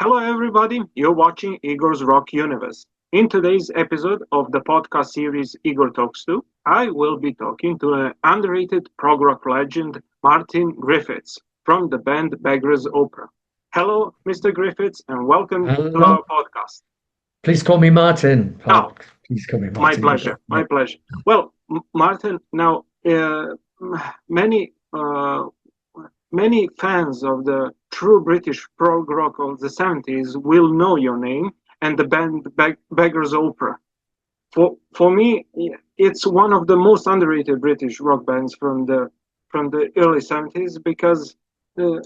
Hello, everybody. You're watching Igor's Rock Universe. In today's episode of the podcast series Igor Talks To, I will be talking to an underrated prog rock legend, Martin Griffiths, from the band Beggars Opera. Hello, Mr. Griffiths, and welcome to Hello. our podcast. Please call me Martin. Oh, Please call me my Martin. pleasure. Yeah. My pleasure. Well, Martin, now many many fans of the true British prog rock of the 70s will know your name and the band Beggars Opera. For me, it's one of the most underrated British rock bands from the early 70s because the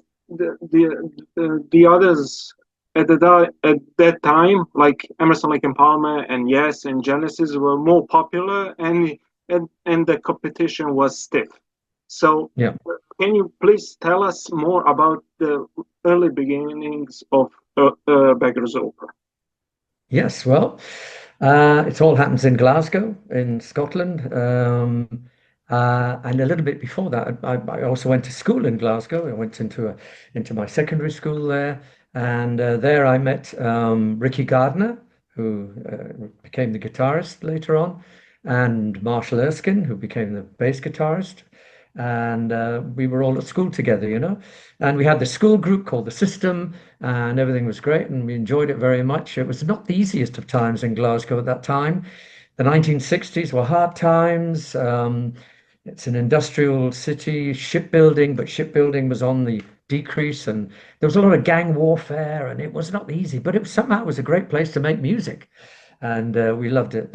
others at that time, like Emerson, Lake and Palmer, and Yes, and Genesis, were more popular, and the competition was stiff. So, Yeah. can you please tell us more about the early beginnings of Beggars Opera? Yes. Well, it all happens in Glasgow, in Scotland. And a little bit before that, I also went to school in Glasgow. I went into my secondary school there, and there I met Ricky Gardner, who became the guitarist later on, and Marshall Erskine, who became the bass guitarist. And we were all at school together. And we had the school group called the System, and everything was great, and we enjoyed it very much. It was not the easiest of times in Glasgow at that time. The 1960s were hard times. It's an industrial city, shipbuilding, but shipbuilding was on the decrease, and there was a lot of gang warfare, and it was not easy, but somehow it was a great place to make music, and we loved it.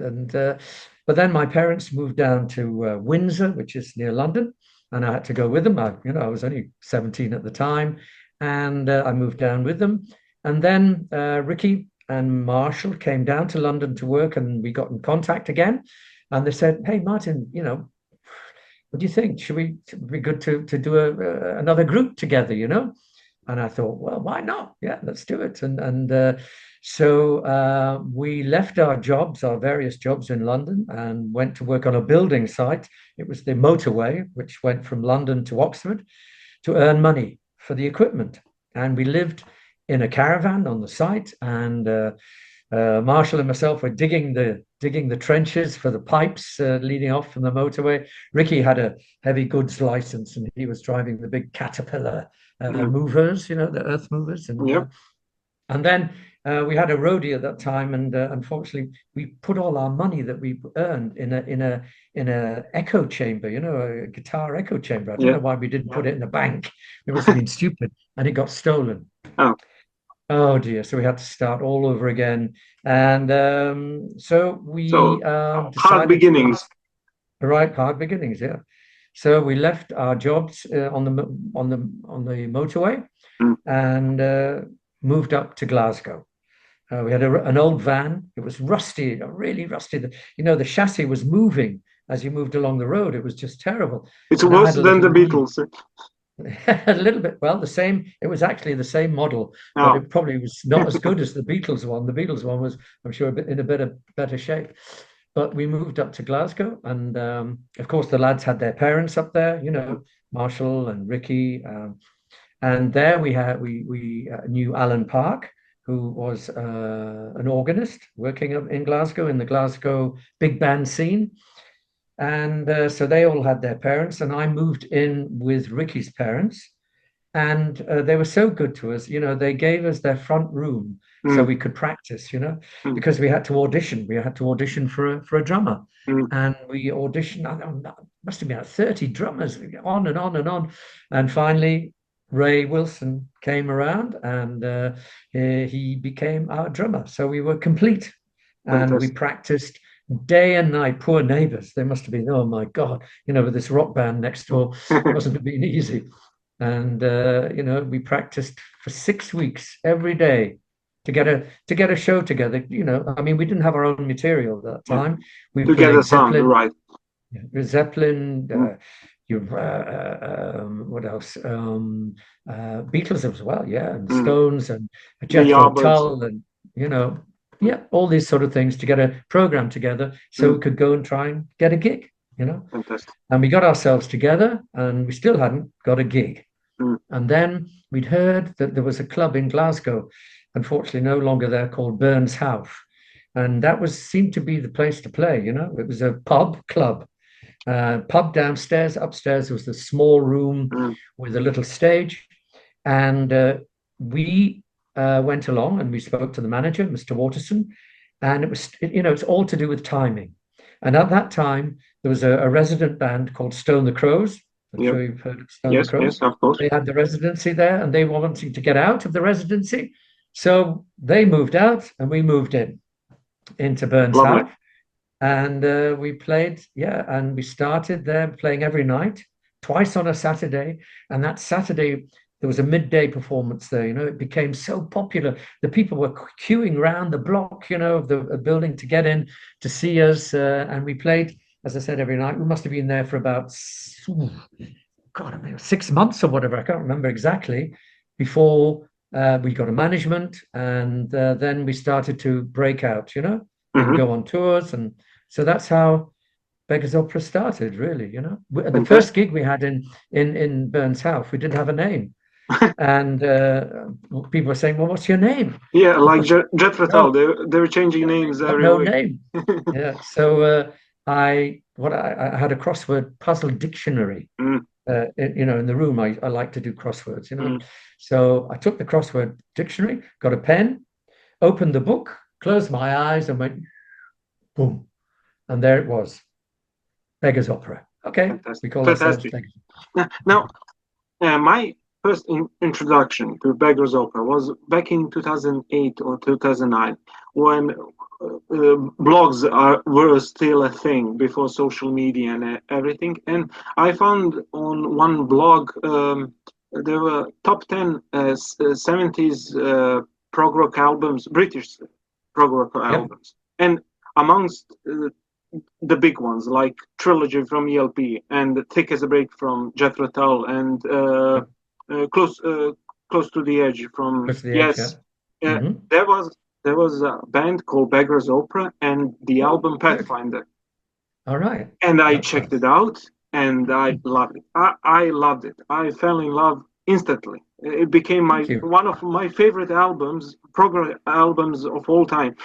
But then my parents moved down to Windsor, which is near London, and I had to go with them. I was only 17 at the time, and I moved down with them. And then Ricky and Marshall came down to London to work, and we got in contact again. And they said, "Hey, Martin, what do you think? Should be good to do another group together, And I thought, well, why not? Yeah, let's do it. So we left our various jobs in London, and went to work on a building site. It was the motorway, which went from London to Oxford, to earn money for the equipment. And we lived in a caravan on the site, and Marshall and myself were digging the trenches for the pipes leading off from the motorway. Ricky had a heavy goods license, and he was driving the big Caterpillar movers, the earth movers. Yep. And then we had a roadie at that time, and unfortunately, we put all our money that we earned in a echo chamber, a guitar echo chamber. I don't know why we didn't put it in a bank. It must have been stupid, and it got stolen. Oh. Oh dear! So we had to start all over again, and so we hard decided beginnings. Hard beginnings, yeah. So we left our jobs on the motorway, and moved up to Glasgow. We had an old van. It was rusty, really rusty. The chassis was moving as you moved along the road. It was just terrible. It's worse than the Beatles. A little bit. Well, the same. It was actually the same model, but it probably was not as good as the Beatles one. The Beatles one was, I'm sure, in a better shape. But we moved up to Glasgow, and of course the lads had their parents up there. Marshall and Ricky, and there we knew Alan Park, who was an organist working in Glasgow, in the Glasgow big band scene. And so they all had their parents, and I moved in with Ricky's parents, and they were so good to us. They gave us their front room so we could practice, because we had to audition. We had to audition for a drummer, and we auditioned. I don't know, must have been like 30 drummers, on and on and on, and finally Ray Wilson came around, and he became our drummer. So we were complete, and we practiced day and night. Poor neighbors, they must have been, oh my God, with this rock band next door, it mustn't have been easy. And we practiced for 6 weeks every day to get a show together. I mean, we didn't have our own material at that time. We to get a sound right. Zeppelin, what else? Beatles as well, yeah, and Stones, and Jethro Tull, and all these sort of things to get a program together so we could go and try and get a gig. Fantastic. And we got ourselves together, and we still hadn't got a gig. And then we'd heard that there was a club in Glasgow unfortunately no longer there, called Burns House. And that seemed to be the place to play, you know. It was a club. Pub downstairs. Upstairs was the small room with a little stage. And we went along and we spoke to the manager, Mr. Waterson, and it's all to do with timing. And at that time, there was a resident band called Stone the Crows. I'm sure you've heard of Stone the Crows. Yes, of course. They had the residency there, and they were wanting to get out of the residency. So they moved out, and we moved into Burns House. And we played, and we started there playing every night, twice on a Saturday. And that Saturday, there was a midday performance there. You know, it became so popular. The people were queuing around the block, you know, of the building to get in to see us. And we played, as I said, every night. We must have been there for about, 6 months or whatever. I can't remember exactly, before we got a management. And then we started to break out, you know, and go on tours. And so that's how Beggars Opera started, really, you know. The first gig we had in Burns House, we didn't have a name. And people were saying, well, what's your name? Yeah, like Jethro Tull, they were changing names every no week. Name. Yeah, so I had a crossword puzzle dictionary, you know, in the room. I like to do crosswords, you know. So I took the crossword dictionary, got a pen, opened the book, closed my eyes and went, boom. And there it was, Beggars Opera. Okay, fantastic. We call ourselves Beggars. Now, my first introduction to Beggars Opera was back in 2008 or 2009, when blogs were still a thing before social media and everything. And I found on one blog there were top 10 70s prog-rock albums, British prog-rock albums. And amongst the big ones like Trilogy from ELP and Thick as a Brick from Jethro Tull and Close to the Edge from there was a band called Beggars Opera and the album Pathfinder. All right. And I checked it out and I loved it. I loved it. I fell in love instantly. It became one of my favorite albums, prog albums of all time.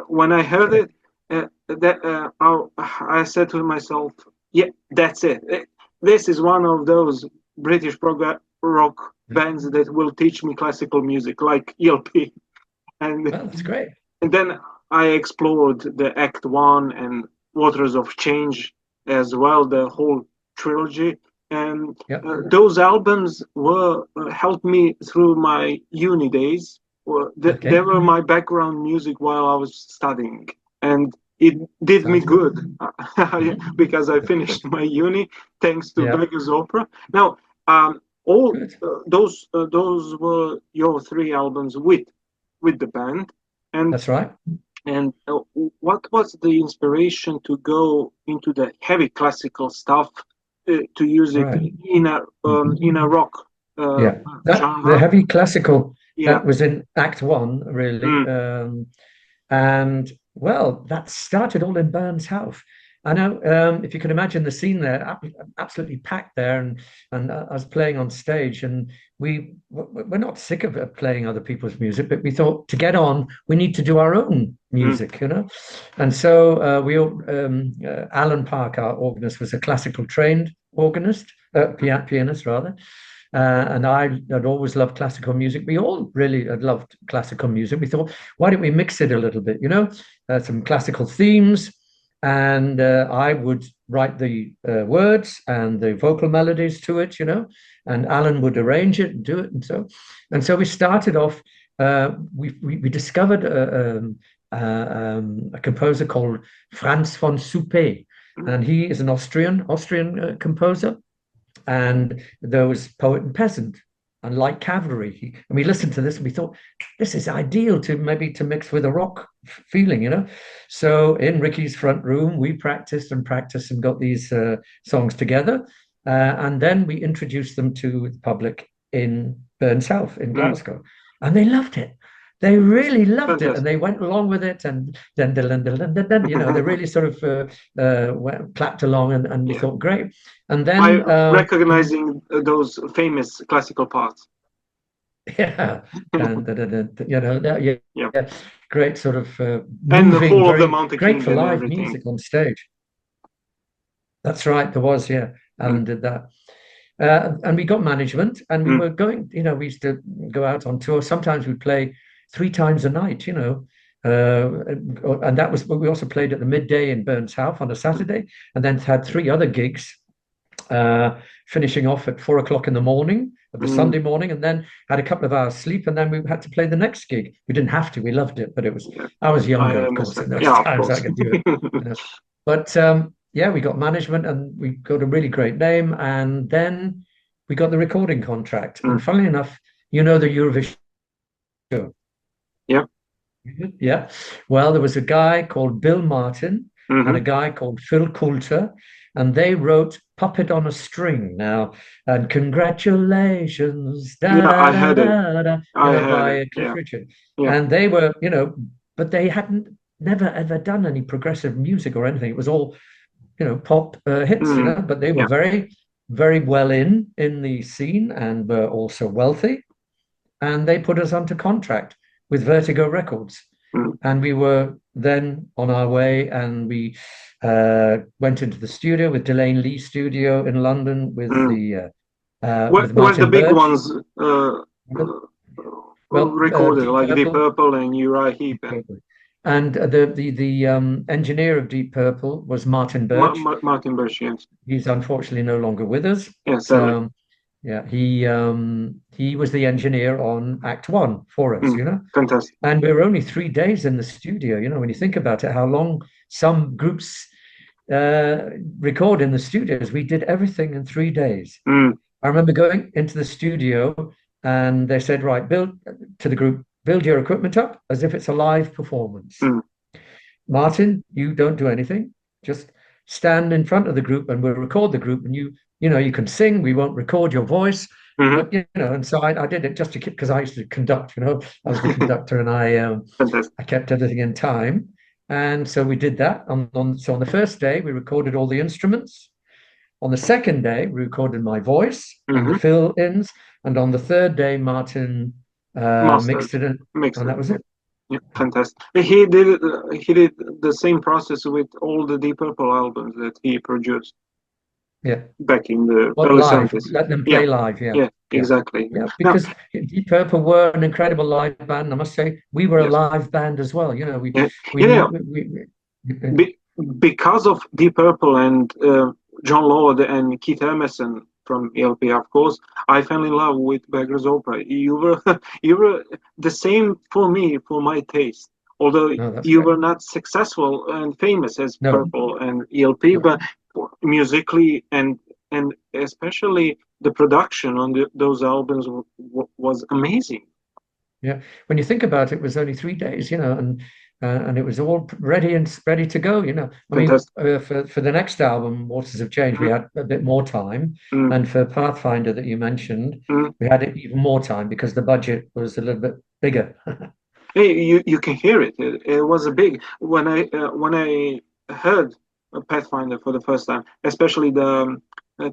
When I heard it, I said to myself, yeah, that's it. This is one of those British prog rock bands that will teach me classical music, like ELP. And that's great. And then I explored the Act 1 and Waters of Change as well, the whole trilogy. And those albums helped me through my uni days. They were my background music while I was studying. And it did me good because I finished my uni thanks to Beggars Opera. Now, all those were your 3 albums with the band. And that's right. And what was the inspiration to go into the heavy classical stuff, to use it in a rock genre? The heavy classical that was in Act 1, really. And well, that started all in Burns House. I know, if you can imagine the scene there, absolutely packed there, and I was playing on stage, and we're not sick of playing other people's music, but we thought to get on, we need to do our own music, you know. And so Alan Park, our organist, was a classical trained organist, pianist rather. And I had always loved classical music. We all really had loved classical music. We thought, why don't we mix it a little bit, you know, some classical themes. And I would write the words and the vocal melodies to it, you know, and Alan would arrange it and do it. And so we started off, we discovered a composer called Franz von Suppé, and he is an Austrian composer. And there was Poet and Peasant and Light Cavalry. And we listened to this and we thought, this is ideal to mix with a rock feeling, you know. So in Ricky's front room, we practiced and got these songs together. And then we introduced them to the public in Burns House in Glasgow. And they loved it. They really loved it, and they went along with it, and then you know, they really sort of clapped along, and we thought, great. And then recognizing those famous classical parts. Yeah, and yeah, Yeah. yeah, great sort of And the moving, Fall of the very Mountain great King for and live everything. music on stage. That's right, there was, yeah. Alan did that. And we got management, and we were going, we used to go out on tour. Sometimes we'd play 3 times a night, and that was, we also played at the Midday in Burns House on a Saturday, and then had 3 other gigs, finishing off at 4 o'clock in the morning of the Sunday morning, and then had a couple of hours sleep, and then we had to play the next gig. We didn't have to, we loved it, but it was, I was younger, of course, in those Yeah, of times I course. could do it. But yeah, we got management and we got a really great name. And then we got the recording contract. And funnily enough, the Eurovision show. Yeah. Yeah. Well, there was a guy called Bill Martin and a Mm-hmm. guy called Phil Coulter, and they wrote Puppet on a String now. And congratulations, Yeah, da da I da had it. da da, I had it. by Cliff Yeah. Richard. Yeah. And they were, but they hadn't never ever done any progressive music or anything. It was all pop hits, but they were Yeah. very, very well in the scene and were also wealthy. And they put us onto contract with Vertigo Records. And we were then on our way, and we went into the studio with Delane Lee Studio in London with the with Where's the Martin big Birch. ones Well, recorded, Deep like Deep Purple, Purple and Uriah Heep Deep and Purple. And the engineer of Deep Purple was Martin Birch. Martin Birch? Yes. He's unfortunately no longer with us. Yeah, But, sadly. yeah, he was the engineer on Act One for us, Fantastic. And we were only 3 days in the studio. When you think about it, how long some groups record in the studios. We did everything in 3 days. I remember going into the studio, and they said, right, build to the group, build your equipment up as if it's a live performance. Martin, you don't do anything. Just stand in front of the group and we'll record the group, and you can sing. We won't record your voice. But and so I did it just to keep, because I used to conduct, I was the conductor, and I kept everything in time. And so we did that. So on the first day, we recorded all the instruments. On the second day, we recorded my voice and the fill-ins. And on the third day, Martin mixed it, and that was it. Yeah, fantastic. He did the same process with all the Deep Purple albums that he produced. Yeah. Back in the early live, 70s. Let them play live. Yeah, exactly. Yeah, because Deep Purple were an incredible live band. I must say, we were a live band as well. Because of Deep Purple and John Lord and Keith Emerson from ELP, of course, I fell in love with Beggars Opera. You were the same for me, for my taste. Although you were not successful and famous as Purple and ELP, but musically and especially the production on those albums was amazing. Yeah, when you think about it, it was only 3 days, and it was all ready to go. I mean, for the next album, Waters of Change, we had a bit more time, and for Pathfinder that you mentioned, we had even more time because the budget was a little bit bigger. Hey, you can hear it. It was a big when I heard Pathfinder for the first time, especially the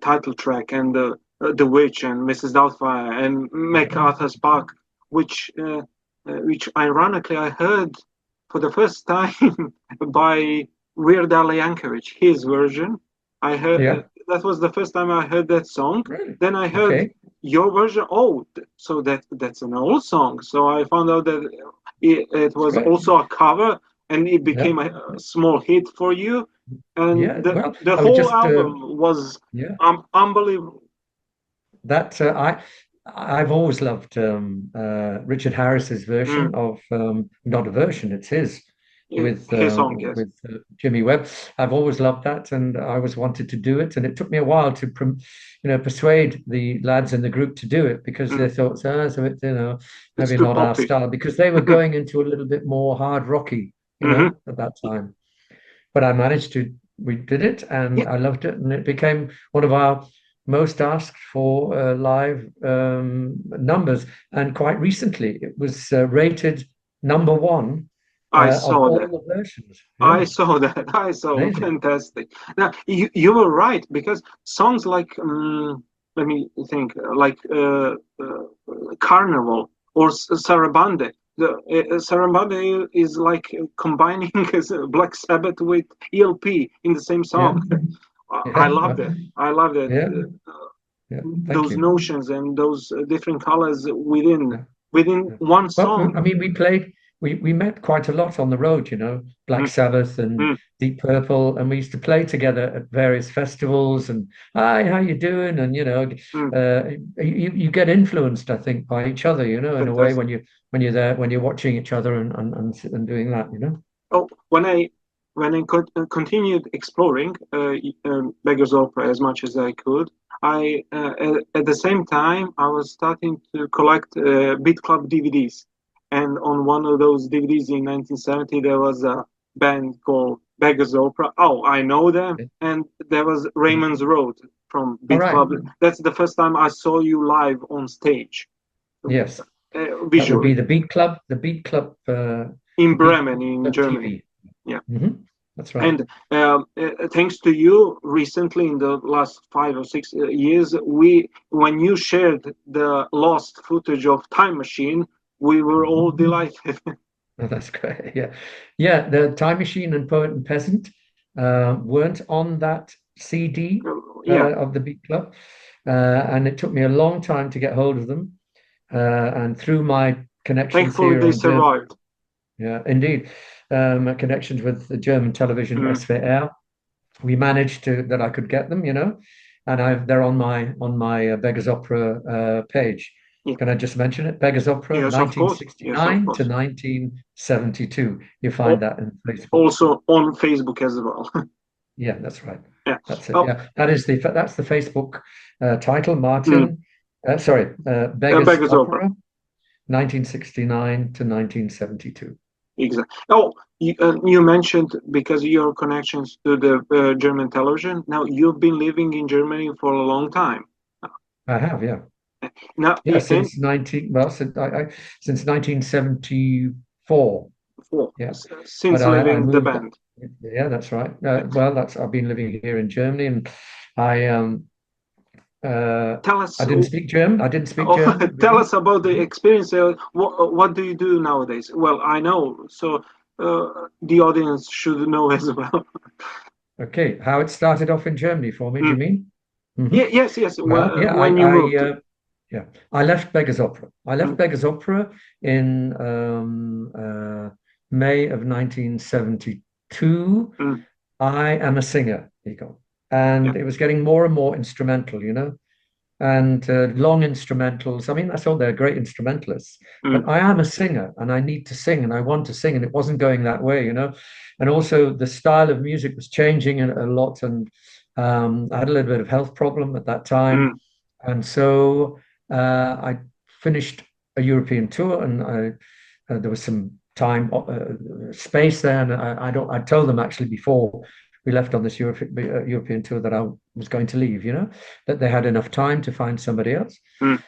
title track and the Witch and Mrs. Doubtfire and MacArthur's Park, which ironically I heard for the first time by Weird Al Yankovic, his version. I heard that was the first time I heard that song. Really? Then I heard your version. Oh, so that's an old song. So I found out that it was also a cover, and it became a small hit for you. And the whole album was unbelievable. That I've always loved Richard Harris's version of not a version, it's his with his song, with Jimmy Webb. I've always loved that, and I always wanted to do it, and it took me a while to persuade the lads in the group to do it, because they thought so maybe not our style, because they were going into a little bit more hard rocky at that time. But I managed to, we did it, and I loved it, and it became one of our most asked for live numbers. And quite recently, it was rated #1. I saw that. All the versions. I saw that. I saw. Amazing. Fantastic. Now you were right, because songs like let me think, like Carnival or Sarabande. The Sarabande is like combining Black Sabbath with ELP in the same Yeah, song. I yeah, loved it. I loved it. yeah, yeah. Thank Those you. notions and those different colors Yeah, within yeah. one Well, song. I mean, we met quite a lot on the road, Black Mm, Sabbath and mm, Deep Purple, and we used to play together at various festivals. And hi, how you doing? And mm. you get influenced, I think, by each other, in a way Fantastic. when you're there, when you're watching each other and doing that. Oh, continued exploring Beggars Opera as much as I could, at the same time I was starting to collect Beat Club DVDs, and on one of those DVDs in 1970 there was a band called Beggars Opera. Oh, I know them, and there was Raymond's Road from All Beat right. Club. That's the first time I saw you live on stage, Yes, that would be visually in the Beat Bremen in Club Germany. TV. Yeah. That's right. And thanks to you, recently in the last 5 or 6 years, when you shared the lost footage of Time Machine, we were all delighted. Oh, that's great. Yeah. Yeah. The Time Machine and Poet and Peasant weren't on that CD Yeah, of the Beat Club. And it took me a long time to get hold of them. And through my connections thankfully here they on German, survived. yeah, indeed, connections with the German television Mm. SWR, we managed that I could get them, and they're on my Beggars Opera page. Yeah. Can I just mention it? Beggars Opera, Yes, of course. Yes, of 1969 to course. 1972. You find Al- that in Facebook. Also on Facebook as well. Yeah, that's right. Yeah. That's it. Oh, Yeah, that's the Facebook title, mm. Martin. Beggars Beggars Opera. Opera, 1969 to 1972. Exactly. Oh, you mentioned because your connections to the German television. Now you've been living in Germany for a long time. I have, yeah. Now, Yeah, since 1974. Yeah, but since I leaving the moved. band. Yeah, that's right. That's I've been living here in Germany, and I Tell us, I didn't speak German. I didn't speak oh, German tell really. us about the experience. What do you do nowadays? Well, I know, so the audience should know as well. Okay, how it started off in Germany for me, do Mm. you mean? Yeah, yes, yes. Well, yeah, When you moved. yeah, I left Beggars Opera. I left Mm, Beggars Opera in May of 1972. mm, I am a singer, Igor, yeah. and it was getting more and more instrumental, and long instrumentals. I mean, I thought they're great instrumentalists, Mm, but I am a singer and I need to sing and I want to sing, and it wasn't going that way. And also the style of music was changing a lot, and I had a little bit of health problem at that time, mm, and so I finished a European tour, and there was some time space there, and I told them actually before we left on this European tour that I was going to leave, that they had enough time to find somebody else. mm,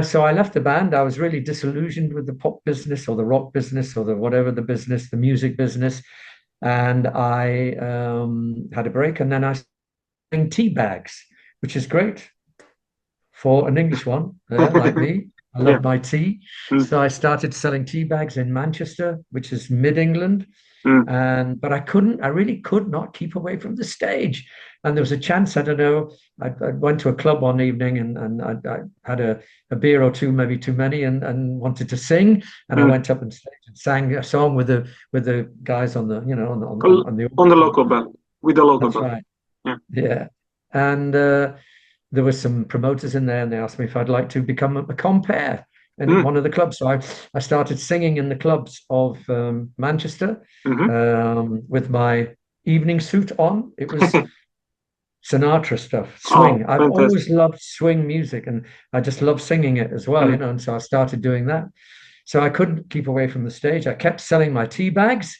So I left the band. I was really disillusioned with the pop business or the rock business or the whatever the business, the music business. And I had a break, and then I started tea bags, which is great for an English one, like me. I yeah. love my tea. Mm, So I started selling tea bags in Manchester, which is mid-England. mm, But I really could not keep away from the stage. And there was a chance, I don't know, I went to a club one evening, and I had a beer or two, maybe too many, and wanted to sing. And I mm. went up on stage and sang a song with the guys on the, on the On the organ. local band, with the local That's band. right. Yeah. Yeah. And there were some promoters in there, and they asked me if I'd like to become a compere in Mm, one of the clubs. So I started singing in the clubs of Manchester hmm. with my evening suit on. It was Sinatra stuff, Oh, swing. I've fantastic. always loved swing music, and I just love singing it as well, Mm, and so I started doing that. So I couldn't keep away from the stage. I kept selling my tea bags,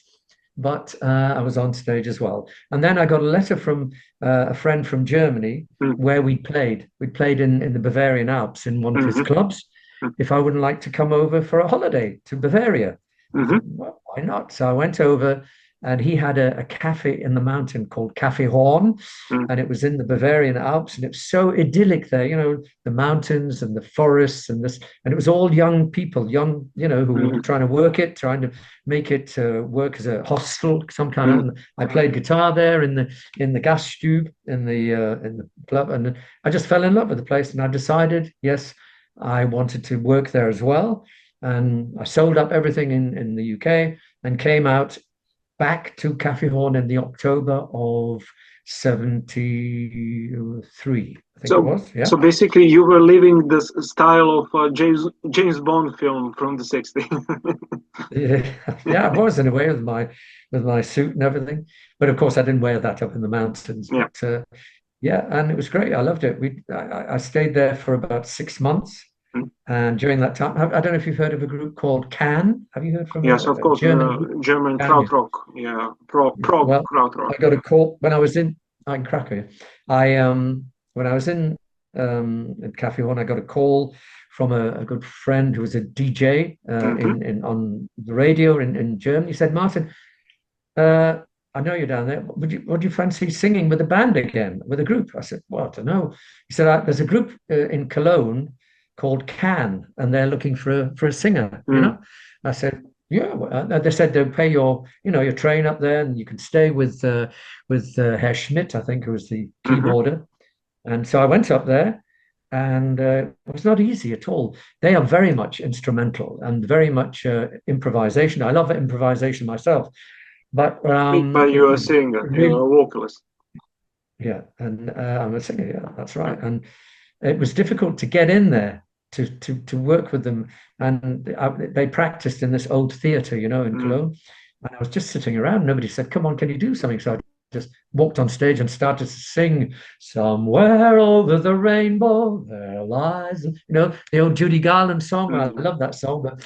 but I was on stage as well. And then I got a letter from a friend from Germany mm, where we played. We played in the Bavarian Alps in one of his hmm. clubs. Mm, If I wouldn't like to come over for a holiday to Bavaria, I hmm. thought, well, why not? So I went over, and he had a cafe in the mountain called Cafe Horn, and it was in the Bavarian Alps, and it was so idyllic there, the mountains and the forests and this, and it was all young people, who were trying to work it, trying to make it work as a hostel, some kind of. And I played guitar there in the Gaststube in the club, and I just fell in love with the place, and I decided, yes, I wanted to work there as well, and I sold up everything in the UK and came out back to Cafe Horn in the October of 73, I think it was. Yeah. So basically, you were living this style of James Bond film from the 60s. Yeah, I was in a way with my suit and everything, but of course I didn't wear that up in the mountains. Yeah. But, yeah, and it was great. I loved it. I stayed there for about 6 months. And during that time, I don't know if you've heard of a group called Can. Have you heard from? Yes, of course. German krautrock. Yeah, prog krautrock. I got a call when I was in Krakow. When I was in at Cafe Horn, I got a call from a good friend who was a DJ on the radio in Germany. He said, "Martin, I know you're down there. Would you fancy singing with a band again, with a group?" I said, "Well, I don't know." He said, "There's a group in Cologne called Can, and they're looking for a singer." I said, "Yeah." They said they'll pay your train up there, and you can stay with Herr Schmidt, I think, who was the keyboarder. And so I went up there, and it was not easy at all. They are very much instrumental and very much improvisation. I love improvisation myself, but you're a singer, you're a vocalist. Yeah, and I'm a singer. Yeah, that's right. And it was difficult to get in there to work with them, and they practiced in this old theater, in Cologne. And I was just sitting around. Nobody said, "Come on, can you do something?" So I just walked on stage and started to sing "Somewhere Over the Rainbow There Lies," the old Judy Garland song. I love that song, but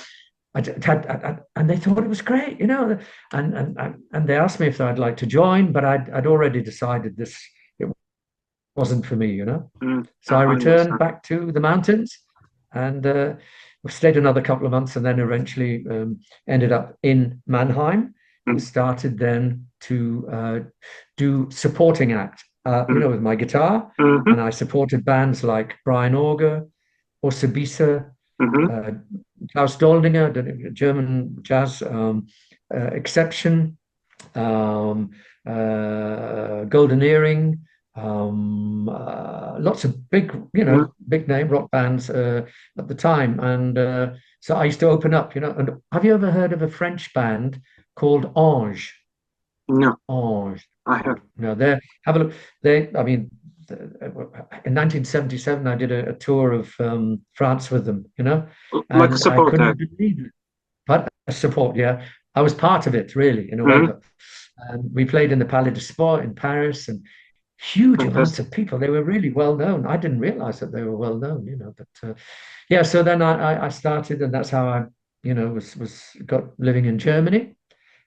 and they thought it was great, and they asked me if I'd like to join, but I'd already decided this. Wasn't for me, So I returned back to the mountains, and stayed another couple of months, and then eventually ended up in Mannheim and started then to do supporting act, with my guitar, and I supported bands like Brian Auger, or Sabisa, Klaus Doldinger, German jazz exception, Golden Earring. Lots of big name rock bands at the time, and so I used to open up. And have you ever heard of a French band called Ange? No. Ange. I have. No, have a look. In 1977, I did a tour of France with them. Like a support. I couldn't believe it. But a support, yeah. I was part of it, really, in a way. And we played in the Palais de Sport in Paris, and huge amounts of people. They were really well known. I didn't realize that they were well known, but yeah, so then I started, and that's how I got living in Germany.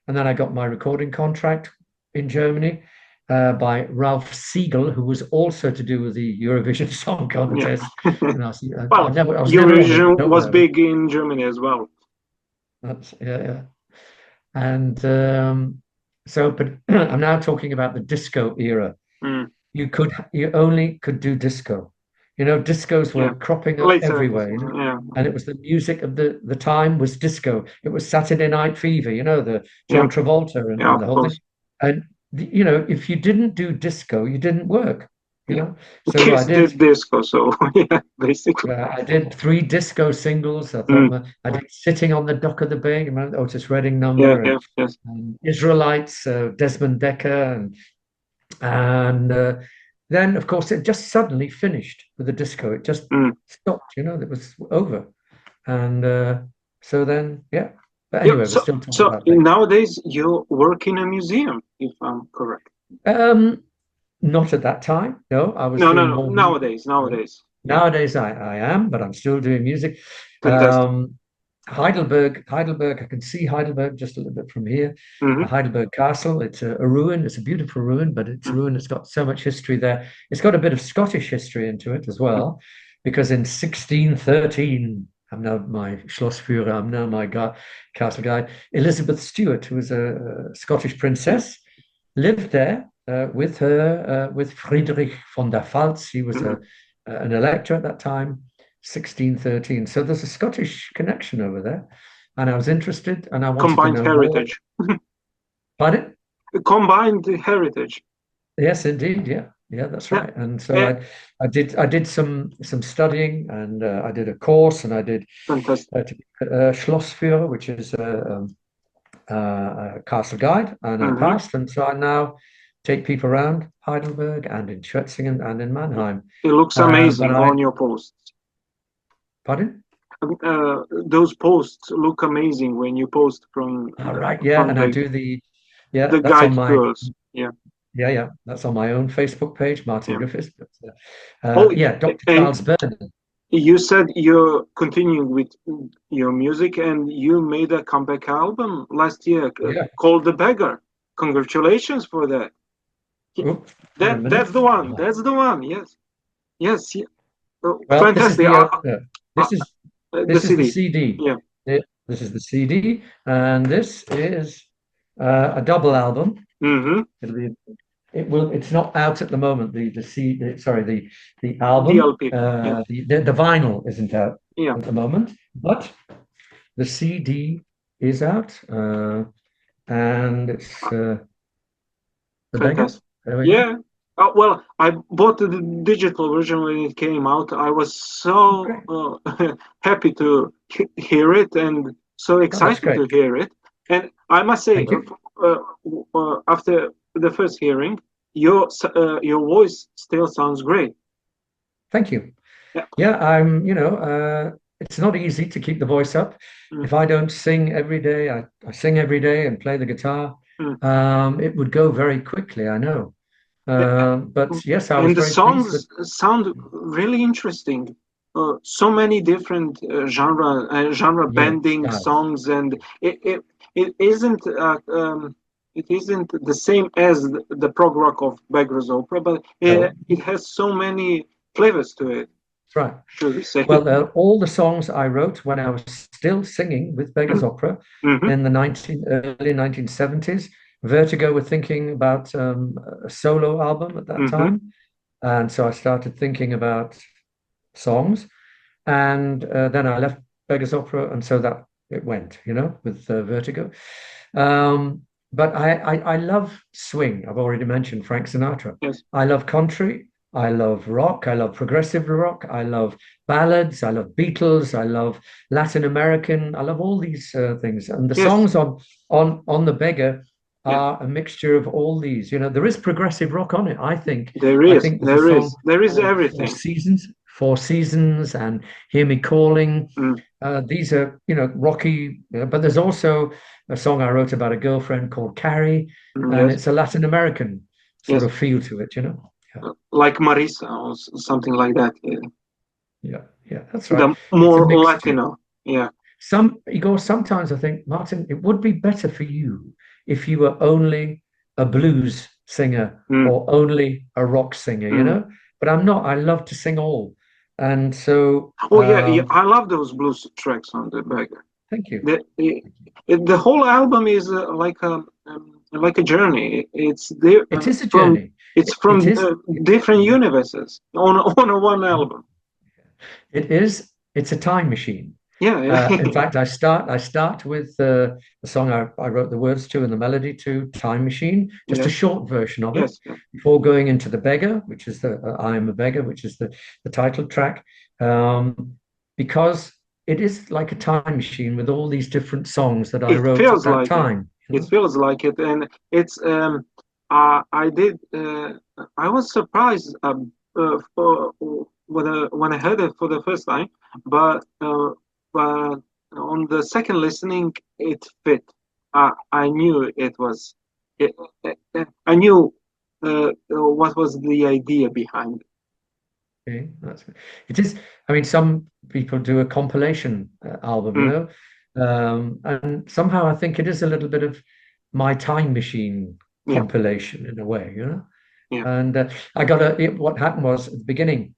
And then I got my recording contract in Germany by Ralph Siegel, who was also to do with the Eurovision Song Contest. Eurovision was big in Germany as well. Yeah. And but I'm now talking about the disco era. You only could do disco. Discos were cropping up everywhere, and it was the music of the time was disco. It was Saturday Night Fever, the John Travolta and the whole thing. And if you didn't do disco, you didn't work. So I did disco. So yeah, basically, I did 3 disco singles. I did "Sitting on the Dock of the Bay," Otis Redding number, and Israelites, Desmond Decker, and then of course it just suddenly finished with the disco. It just stopped. It was over, and so then But anyway, we're still talking about that. Nowadays you work in a museum, if I'm correct. Not at that time. No, I was. No. Nowadays. Nowadays, I am, but I'm still doing music. Heidelberg. I can see Heidelberg just a little bit from here. Heidelberg Castle. It's a ruin. It's a beautiful ruin, but it's a ruin. It's got so much history there. It's got a bit of Scottish history into it as well, because in 1613, I'm now my Schlossführer. I'm now my castle guide. Elizabeth Stuart, who was a Scottish princess, lived there with Friedrich von der Pfalz. He was an elector at that time, 1613. So there's a Scottish connection over there. And I was interested and I wanted Combined to know heritage. more. Pardon? Combined heritage. Yes, indeed. Yeah. Yeah, that's right. And so I did some studying, and I did a course, and I did Schlossführer, which is a castle guide, and I passed. And so I now take people around Heidelberg and in Schwetzingen and in Mannheim. It looks amazing on your posts. Pardon? Those posts look amazing when you post from. Right. Yeah, and I do the that's guide tours. Yeah. Yeah, that's on my own Facebook page, Martin Griffiths. But, Dr. Charles Byrne. You said you're continuing with your music, and you made a comeback album last year called The Beggar. Congratulations for that. That's the one. That's the one. Yes. Yes. Yeah. Well, fantastic. This is the CD. Yeah. This is the CD, and this is a double album. Mm-hmm. It's not out at the moment. The album. The LP. The vinyl isn't out at the moment, but the CD is out, and it's the Beggar. Yeah. Well, I bought the digital version when it came out. I was so happy to hear it and so excited to hear it. And I must say, after the first hearing, your voice still sounds great. Thank you. Yeah, I'm. It's not easy to keep the voice up. If I don't sing every day, I sing every day and play the guitar. It would go very quickly. I know. But yes, I was. And the songs sound really interesting. So many different genre bending songs, and it isn't the same as the prog rock of Beggars Opera, but it has so many flavors to it. That's right. Should we say? Well, all the songs I wrote when I was still singing with Beggars Opera in the early 1970s. Vertigo were thinking about a solo album at that time, and so I started thinking about songs, and then I left Beggars Opera, and so that it went, with Vertigo. But I love swing. I've already mentioned Frank Sinatra. Yes. I love country. I love rock. I love progressive rock. I love ballads. I love Beatles. I love Latin American. I love all these things, and the songs on the Beggar are a mixture of all these. There is progressive rock on it. I think there is. There is everything. Four Seasons, and Hear Me Calling. These are rocky, but there's also a song I wrote about a girlfriend called Carrie, and it's a Latin American sort of feel to it. Like Marisa or something like that. Yeah, that's right. The more Latino. Yeah. Igor, sometimes I think, Martin, it would be better for you if you were only a blues singer or only a rock singer, But I'm not. I love to sing all. And so... I love those blues tracks on the Beggar. Thank you. The whole album is like a journey. It is a journey. It's from different universes on one album. It is. It's a time machine. Yeah. In fact, I start with the song I wrote the words to and the melody to, Time Machine, just a short version of it, before going into the Beggar, which is I Am a Beggar, which is the title track, because it is like a time machine with all these different songs that I wrote at that time. It feels like it, and it's. I was surprised when I heard it for the first time, but on the second listening, it fit. I knew it was. I knew what was the idea behind it. Okay, that's good. It is. I mean, some people do a compilation album, and somehow I think it is a little bit of my time machine compilation in a way, And I got what happened was at the beginning.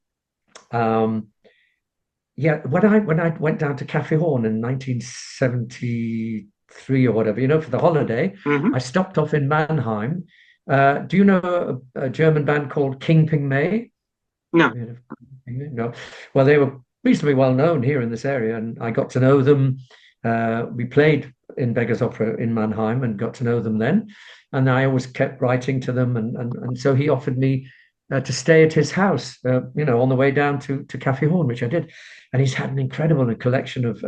yeah, when I went down to Cafe Horn in 1973 or whatever, for the holiday, Mm-hmm. I stopped off in Mannheim. Do you know a German band called King Ping Mei? No. No. Well, they were reasonably well known here in this area, and I got to know them. We played in Beggars Opera in Mannheim and got to know them then. And I always kept writing to them, and so he offered me to stay at his house, on the way down to Cafe Horn, which I did. And he's had an incredible collection of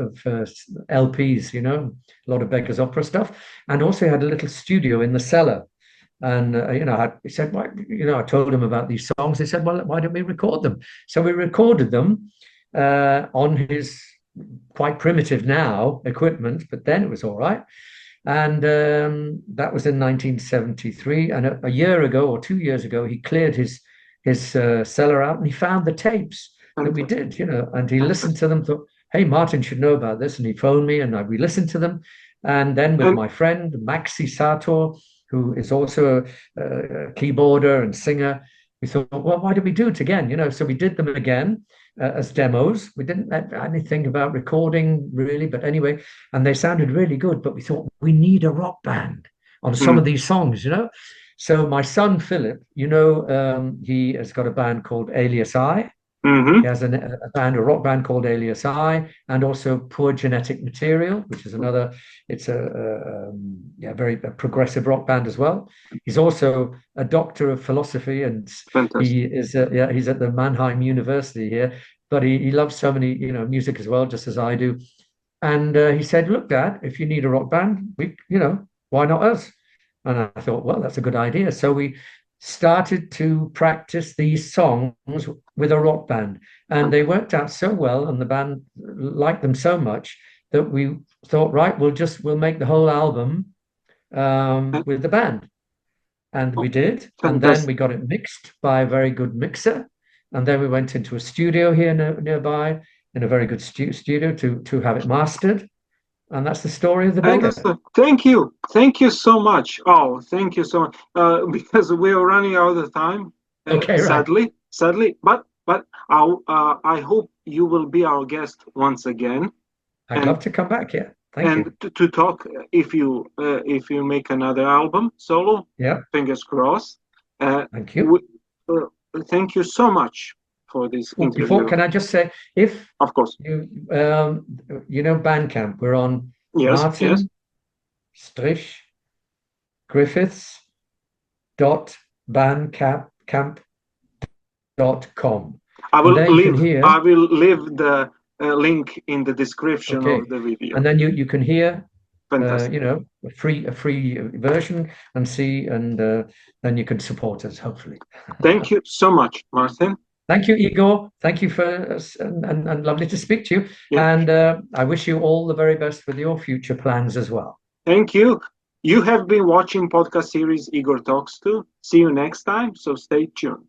LPs, a lot of Beggars Opera stuff, and also had a little studio in the cellar. And he said, "Why?" I told him about these songs. He said, "Well, why don't we record them?" So we recorded them on his quite primitive now equipment, but then it was all right. And that was in 1973. And a year ago or 2 years ago, he cleared his cellar out and he found the tapes that we did, and he listened to them. Thought, "Hey, Martin should know about this," and he phoned me, and we listened to them. And then with my friend Maxi Sator, who is also a keyboarder and singer, we thought, well, why don't we do it again? So we did them again as demos. We didn't have anything about recording really, but anyway, and they sounded really good. But we thought we need a rock band on some of these songs. So my son Philip, he has got a band called Alias I. Mm-hmm. He has a rock band called Alias I, and also Poor Genetic Material, which is another. It's a very progressive rock band as well. He's also a doctor of philosophy, and Fantastic. he is he's at the Mannheim University here. But he loves so many music as well, just as I do. And he said, "Look, Dad, if you need a rock band, why not us?" And I thought, well, that's a good idea. So we started to practice these songs with a rock band, and they worked out so well, and the band liked them so much that we thought, right, we'll make the whole album with the band. And we did. And then we got it mixed by a very good mixer, and then we went into a studio here nearby in a very good studio to have it mastered. And that's the story of the Beggar. Thank you so much. Oh, thank you so much. Because we are running out of time. Okay, sadly, but I hope you will be our guest once again. I'd love to come back here. Thank you. To talk if you make another album solo. Yeah. Fingers crossed. Thank you. Thank you so much for this interview. Can I just say, if of course you Bandcamp, we're on Martin Griffiths.bandcamp.com. I will leave the link in the description of the video. And then you can hear a free version and see, and then you can support us, hopefully. Thank you so much, Martin. Thank you, Igor. Thank you for and lovely to speak to you. Yeah. And I wish you all the very best with your future plans as well. Thank you. You have been watching podcast series Igor Talks To. See you next time, so stay tuned.